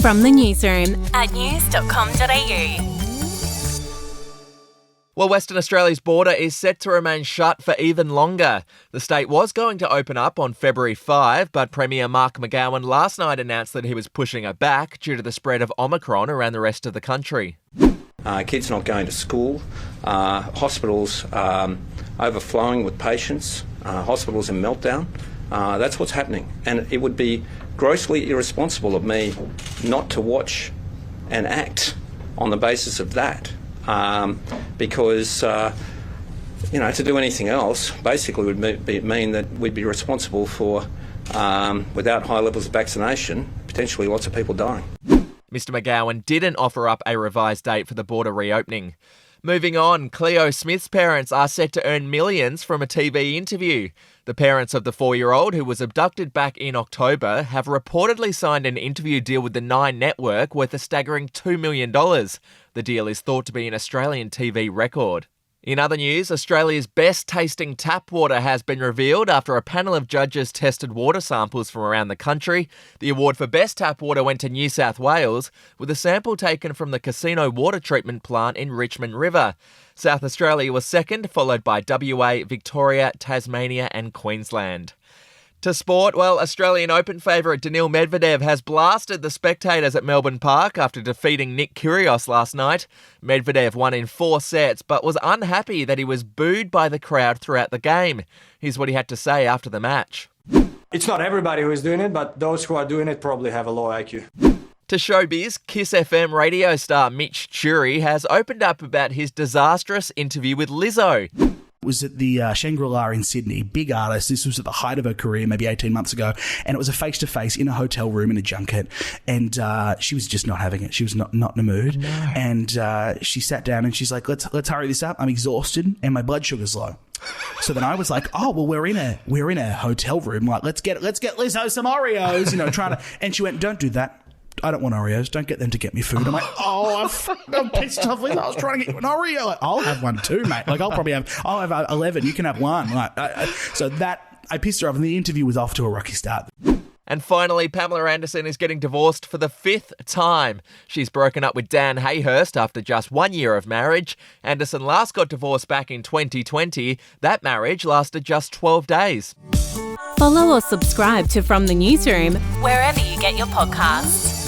From the Newsroom at news.com.au. Well, Western Australia's border is set to remain shut for even longer. The state was going to open up on February 5, but Premier Mark McGowan last night announced that he was pushing it back due to the spread of Omicron around the rest of the country. Kids not going to school, hospitals overflowing with patients, hospitals in meltdown. That's what's happening. And it would be grossly irresponsible of me not to watch and act on the basis of that. Because to do anything else basically would mean that we'd be responsible for, without high levels of vaccination, potentially lots of people dying. Mr McGowan didn't offer up a revised date for the border reopening. Moving on, Cleo Smith's parents are set to earn millions from a TV interview. The parents of the 4-year-old who was abducted back in October have reportedly signed an interview deal with the Nine network worth a staggering $2 million. The deal is thought to be an Australian TV record. In other news, Australia's best tasting tap water has been revealed after a panel of judges tested water samples from around the country. The award for best tap water went to New South Wales, with a sample taken from the Casino water treatment plant in Richmond River. South Australia was second, followed by WA, Victoria, Tasmania and Queensland. To sport, well, Australian Open favourite Daniil Medvedev has blasted the spectators at Melbourne Park after defeating Nick Kyrgios last night. Medvedev won in 4 sets, but was unhappy that he was booed by the crowd throughout the game. Here's what he had to say after the match. It's not everybody who is doing it, but those who are doing it probably have a low IQ. To showbiz, KIIS FM radio star Mitch Churi has opened up about his disastrous interview with Lizzo. It was at the Shangri-La in Sydney, big artist. This was at the height of her career, maybe 18 months ago. And it was a face-to-face in a hotel room in a junket. And she was just not having it. She was not in the mood. No. And she sat down and she's like, let's hurry this up. I'm exhausted and my blood sugar's low. So then I was like, oh, well, we're in a hotel room. Like, let's get Lizzo some Oreos, trying to. And she went, don't do that. I don't want Oreos. Don't get them to get me food. I'm like, I'm pissed off. I was trying to get you an Oreo. Like, I'll have one too, mate. Like, I'll have 11. You can have one. Like, I pissed her off, and the interview was off to a rocky start. And finally, Pamela Anderson is getting divorced for the 5th time. She's broken up with Dan Hayhurst after just 1 year of marriage. Anderson last got divorced back in 2020. That marriage lasted just 12 days. Follow or subscribe to From the Newsroom wherever you get your podcasts.